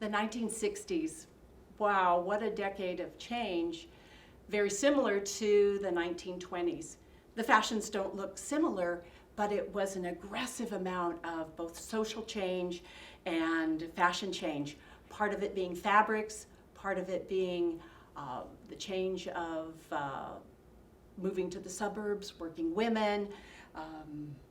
The 1960s, wow, what a decade of change. Very similar to the 1920s. The fashions don't look similar, but it was an aggressive amount of both social change and fashion change. Part of it being fabrics, part of it being the change of moving to the suburbs, working women,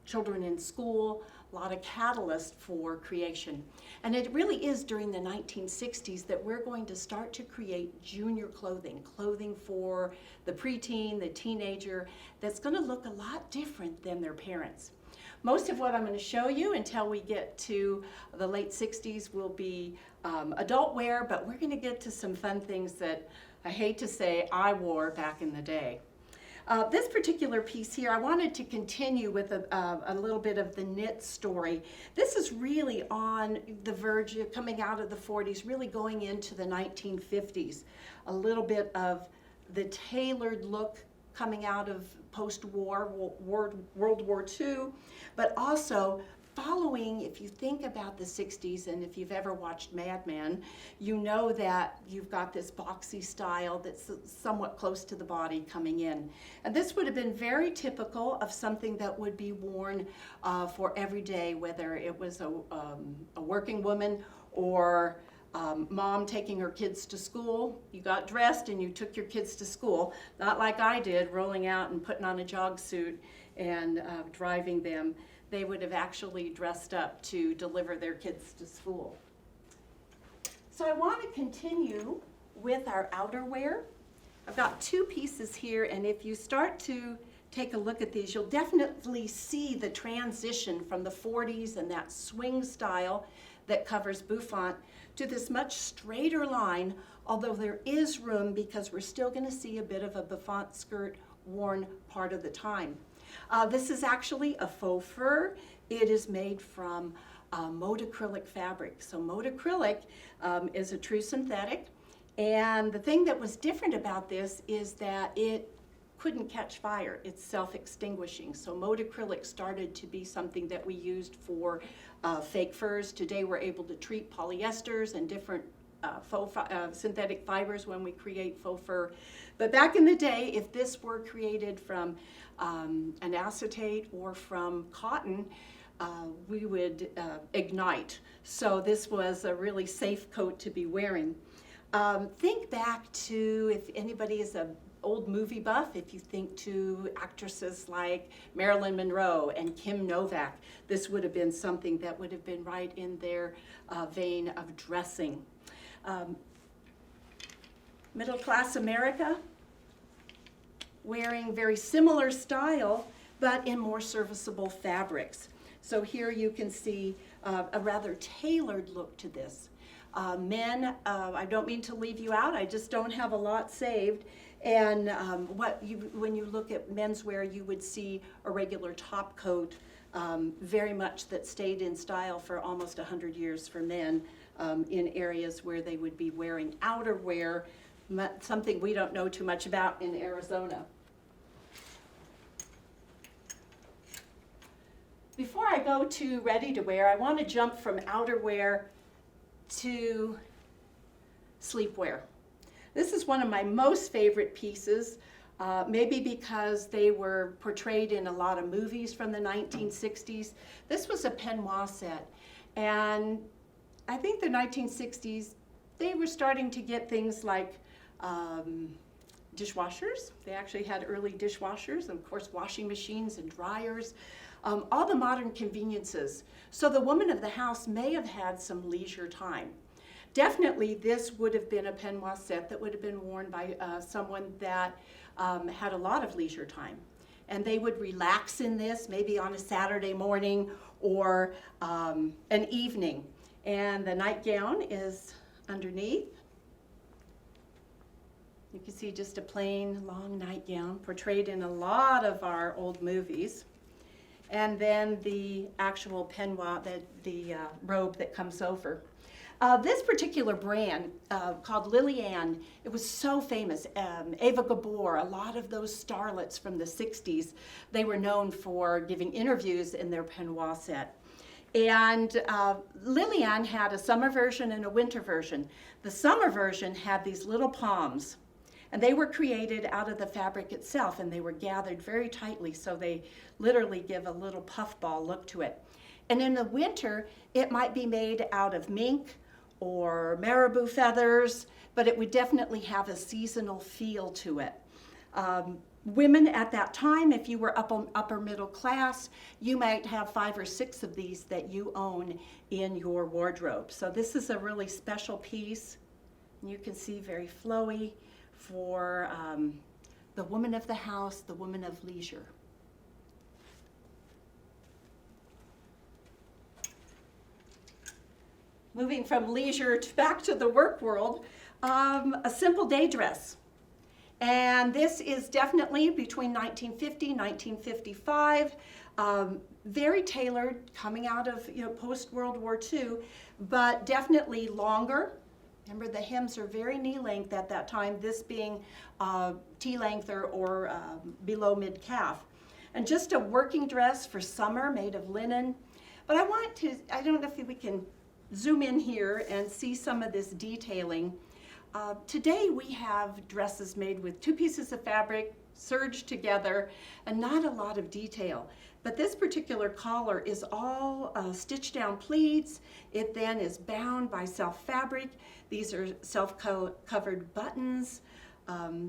children in school, a lot of catalyst for creation. And it really is during the 1960s that we're going to start to create junior clothing, clothing for the preteen, the teenager, that's going to look a lot different than their parents. Most of what I'm going to show you until we get to the late 60s will be adult wear, but we're going to get to some fun things that I hate to say I wore back in the day. This particular piece here, I wanted to continue with a little bit of the knit story. This is really on the verge of coming out of the 40s, really going into the 1950s. A little bit of the tailored look coming out of post-war, World War II, but also following, if you think about the 60s, and if you've ever watched Mad Men, you know that you've got this boxy style that's somewhat close to the body coming in. And this would have been very typical of something that would be worn for every day, whether it was a working woman or mom taking her kids to school. You got dressed and you took your kids to school, not like I did, rolling out and putting on a jog suit and driving them. They would have actually dressed up to deliver their kids to school. So I want to continue with our outerwear. I've got two pieces here, and if you start to take a look at these, you'll definitely see the transition from the 40s and that swing style that covers Bouffant to this much straighter line, although there is room because we're still going to see a bit of a Bouffant skirt worn part of the time. This is actually a faux fur. It is made from mode acrylic fabric. So mode acrylic is a true synthetic, and the thing that was different about this is that it couldn't catch fire. It's self-extinguishing. So mode acrylic started to be something that we used for fake furs. Today we're able to treat polyesters and different synthetic fibers when we create faux fur. But back in the day, if this were created from an acetate or from cotton, we would ignite. So this was a really safe coat to be wearing. Think back to, if anybody is an old movie buff, if you think to actresses like Marilyn Monroe and Kim Novak, this would have been something that would have been right in their vein of dressing. Middle class America, wearing very similar style, but in more serviceable fabrics. So here you can see a rather tailored look to this. Men, I don't mean to leave you out, I just don't have a lot saved. And when you look at menswear, you would see a regular top coat, very much that stayed in style for almost 100 years for men in areas where they would be wearing outerwear, something we don't know too much about in Arizona. Before I go to ready to wear, I want to jump from outerwear to sleepwear. This is one of my most favorite pieces, maybe because they were portrayed in a lot of movies from the 1960s. This was a peignoir set, and I think the 1960s, they were starting to get things like dishwashers. They actually had early dishwashers, and of course washing machines and dryers, all the modern conveniences. So the woman of the house may have had some leisure time. Definitely this would have been a peignoir set that would have been worn by someone that had a lot of leisure time. And they would relax in this, maybe on a Saturday morning or an evening. And the nightgown is underneath. You can see just a plain long nightgown portrayed in a lot of our old movies. And then the actual peignoir, the robe that comes over. This particular brand called Lillian, it was so famous. Ava Gabor, a lot of those starlets from the 60s, they were known for giving interviews in their peignoir set. And Lillian had a summer version and a winter version. The summer version had these little palms, and they were created out of the fabric itself, and they were gathered very tightly, so they literally give a little puffball look to it. And in the winter, it might be made out of mink or marabou feathers, but it would definitely have a seasonal feel to it. Women at that time, if you were upper middle class, you might have 5 or 6 of these that you own in your wardrobe. So this is a really special piece. You can see very flowy for the woman of the house, the woman of leisure. Moving from leisure back to the work world, a simple day dress. And this is definitely between 1950 and 1955, very tailored, coming out of post-World War II, but definitely longer. Remember, the hems are very knee length at that time, this being T-length or below mid-calf. And just a working dress for summer made of linen. But I don't know if we can zoom in here and see some of this detailing. Today we have dresses made with 2 pieces of fabric serged together and not a lot of detail. But this particular collar is all stitched down pleats. It then is bound by self fabric. These are self-covered buttons.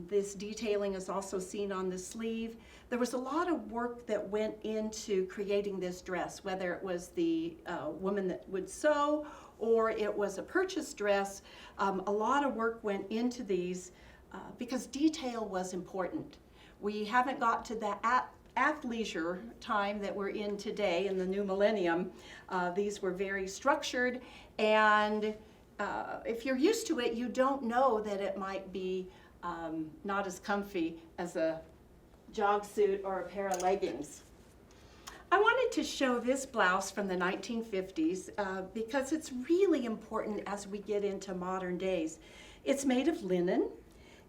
This detailing is also seen on the sleeve. There was a lot of work that went into creating this dress, whether it was the woman that would sew or it was a purchase dress. A lot of work went into these because detail was important. We haven't got to that athleisure time that we're in today in the new millennium. These were very structured, and if you're used to it, you don't know that it might be not as comfy as a jog suit or a pair of leggings. I wanted to show this blouse from the 1950s because it's really important as we get into modern days. It's made of linen,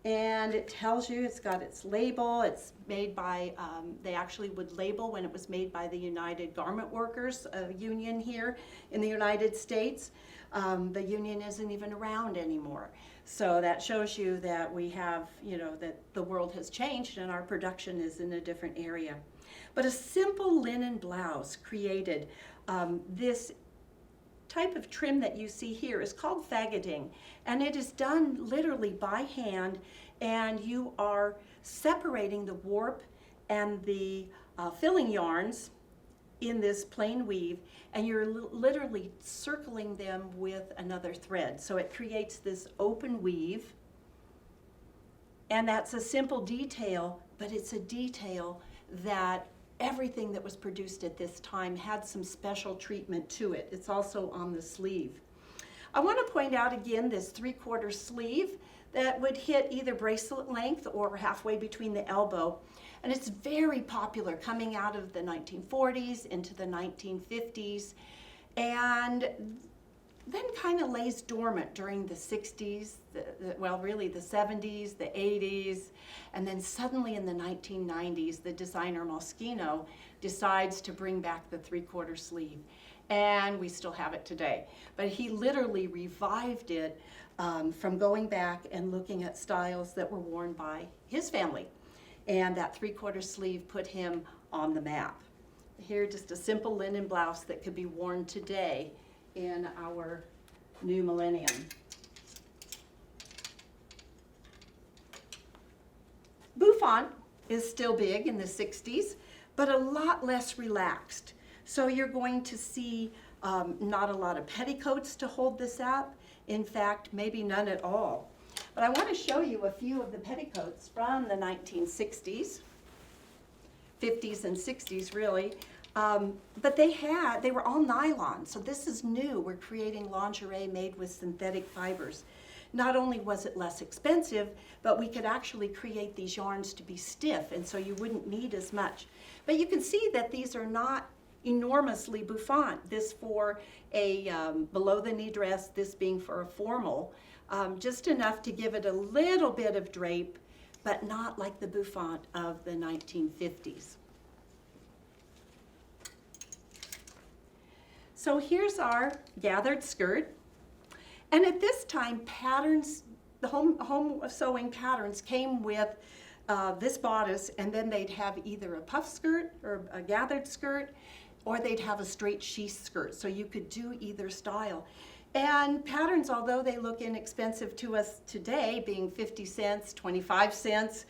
and it tells you, it's got its label. It's made by, they actually would label when it was made by the United Garment Workers Union here in the United States. The union isn't even around anymore. So that shows you that we have, that the world has changed and our production is in a different area. But a simple linen blouse created. This type of trim that you see here is called fagoting, and it is done literally by hand, and you are separating the warp and the filling yarns in this plain weave, and you're literally circling them with another thread. So it creates this open weave, and that's a simple detail, but it's a detail that everything that was produced at this time had some special treatment to it. It's also on the sleeve. I want to point out again this 3/4 sleeve that would hit either bracelet length or halfway between the elbow. And it's very popular coming out of the 1940s into the 1950s, and then kind of lays dormant during the 60s, really the 70s, the 80s, and then suddenly in the 1990s, the designer Moschino decides to bring back the 3/4 sleeve, and we still have it today. But he literally revived it from going back and looking at styles that were worn by his family, and that 3/4 sleeve put him on the map. Here, just a simple linen blouse that could be worn today in our new millennium. Bouffant is still big in the 60s, but a lot less relaxed. So you're going to see not a lot of petticoats to hold this up. In fact, maybe none at all. But I want to show you a few of the petticoats from the 1960s, 50s and 60s really. But they were all nylon, so this is new. We're creating lingerie made with synthetic fibers. Not only was it less expensive, but we could actually create these yarns to be stiff, and so you wouldn't need as much. But you can see that these are not enormously bouffant. This for a below the knee dress, this being for a formal, just enough to give it a little bit of drape, but not like the bouffant of the 1950s. So here's our gathered skirt. And at this time, patterns, the home sewing patterns came with this bodice, and then they'd have either a puff skirt or a gathered skirt, or they'd have a straight sheath skirt. So you could do either style. And patterns, although they look inexpensive to us today, being 50 cents, 25 cents,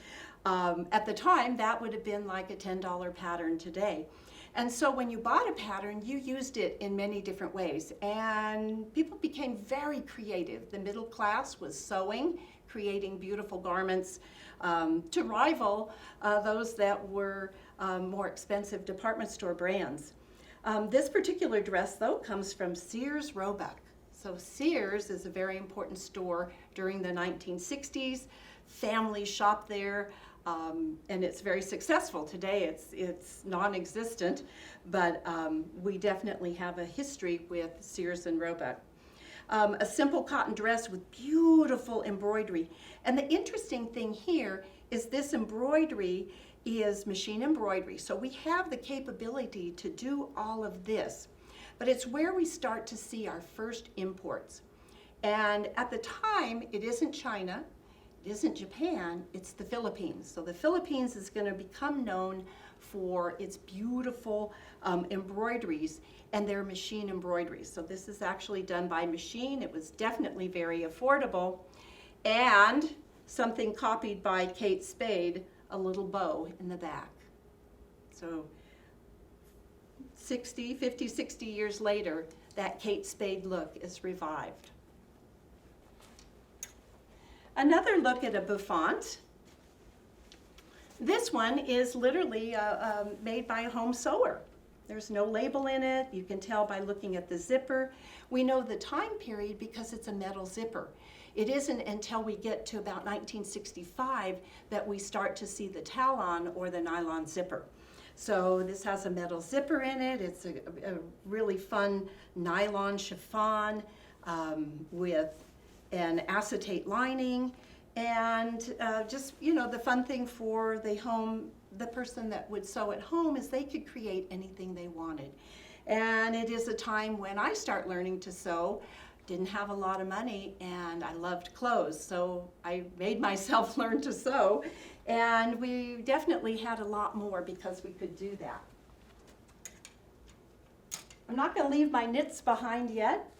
at the time, that would have been like a $10 pattern today. And so when you bought a pattern, you used it in many different ways. And people became very creative. The middle class was sewing, creating beautiful garments to rival those that were more expensive department store brands. This particular dress, though, comes from Sears Roebuck. So Sears is a very important store during the 1960s. Families shop there. And it's very successful. Today it's non-existent, but we definitely have a history with Sears and Roebuck. A simple cotton dress with beautiful embroidery. And the interesting thing here is this embroidery is machine embroidery. So we have the capability to do all of this, but it's where we start to see our first imports. And at the time, it isn't China, it isn't Japan, it's the Philippines. So the Philippines is going to become known for its beautiful embroideries, and their machine embroideries. So this is actually done by machine. It was definitely very affordable, and something copied by Kate Spade, a little bow in the back. So 50, 60 years later, that Kate Spade look is revived. Another look at a Bouffant. This one is literally made by a home sewer. There's no label in it. You can tell by looking at the zipper. We know the time period because it's a metal zipper. It isn't until we get to about 1965 that we start to see the talon or the nylon zipper. So this has a metal zipper in it. It's a really fun nylon chiffon with an acetate lining, and just, you know, the fun thing for the person that would sew at home is they could create anything they wanted. And it is a time when I start learning to sew, didn't have a lot of money, and I loved clothes, so I made myself learn to sew, and we definitely had a lot more because we could do that. I'm not going to leave my knits behind yet.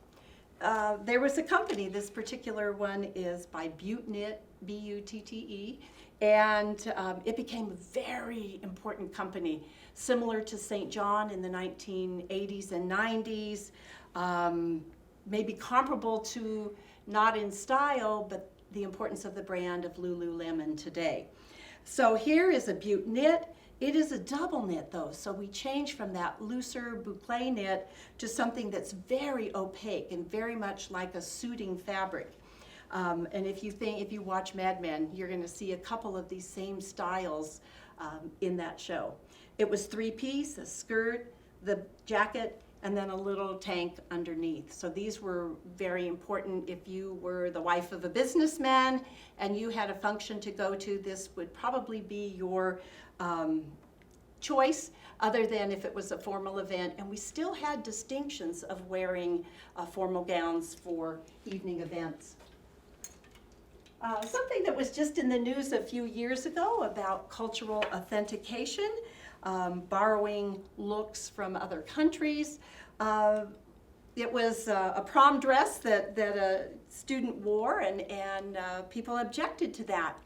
There was a company, this particular one is by Butte, B-U-T-T-E, and it became a very important company, similar to St. John in the 1980s and 90s, maybe comparable to, not in style, but the importance of the brand of Lululemon today. So here is a Butte knit. It is a double knit though, so we change from that looser boucle knit to something that's very opaque and very much like a suiting fabric. And if you watch Mad Men, you're going to see a couple of these same styles in that show. It was three-piece, a skirt, the jacket, and then a little tank underneath. So these were very important. If you were the wife of a businessman and you had a function to go to, this would probably be your choice, other than if it was a formal event. And we still had distinctions of wearing formal gowns for evening events. Something that was just in the news a few years ago about cultural authentication, borrowing looks from other countries. It was a prom dress that a student wore, and people objected to that.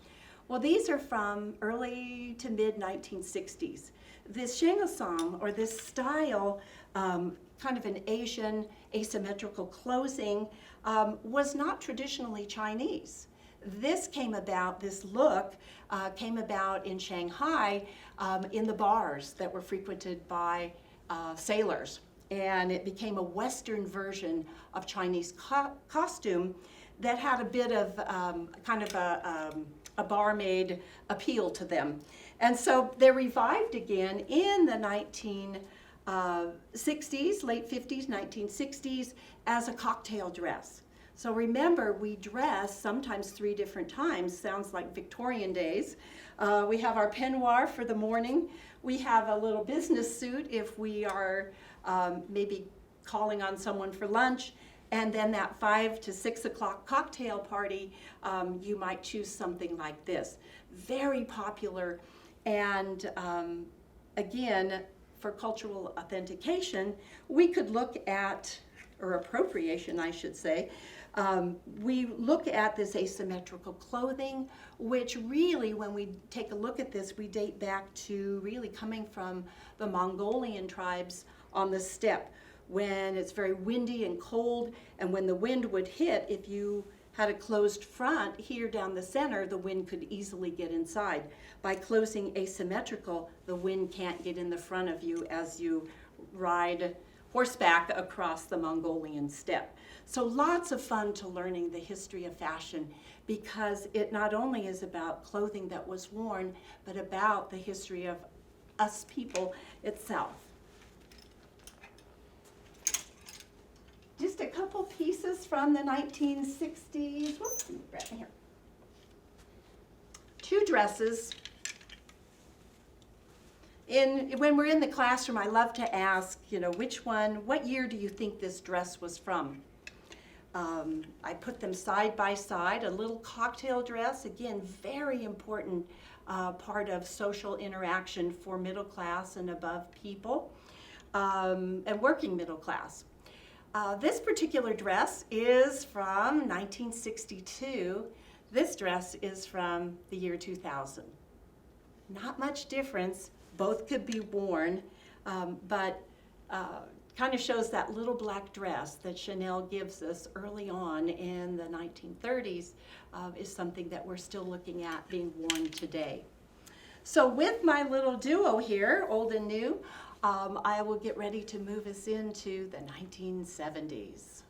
Well, these are from early to mid 1960s. This shengasong, or this style, kind of an Asian asymmetrical clothing, was not traditionally Chinese. This look came about in Shanghai in the bars that were frequented by sailors. And it became a Western version of Chinese costume that had a bit of kind of a barmaid appeal to them. And so they're revived again in the 1960s, late 50s, 1960s, as a cocktail dress. So remember, we dress sometimes 3 different times. Sounds like Victorian days. We have our peignoir for the morning. We have a little business suit if we are maybe calling on someone for lunch, and then that 5 to 6 o'clock cocktail party, you might choose something like this. Very popular, and again, for cultural authentication, we could look at, or appropriation I should say, we look at this asymmetrical clothing, which really, when we take a look at this, we date back to really coming from the Mongolian tribes on the steppe, when it's very windy and cold, and when the wind would hit, if you had a closed front here down the center, the wind could easily get inside. By closing asymmetrical, the wind can't get in the front of you as you ride horseback across the Mongolian steppe. So lots of fun to learning the history of fashion, because it not only is about clothing that was worn, but about the history of us people itself. Just a couple pieces from the 1960s. Whoops, right here. Two dresses. When we're in the classroom, I love to ask, what year do you think this dress was from? I put them side by side. A little cocktail dress, again, very important part of social interaction for middle class and above people, and working middle class. This particular dress is from 1962. This dress is from the year 2000. Not much difference. Both could be worn, but kind of shows that little black dress that Chanel gives us early on in the 1930s is something that we're still looking at being worn today. So with my little duo here, old and new, I will get ready to move us into the 1970s.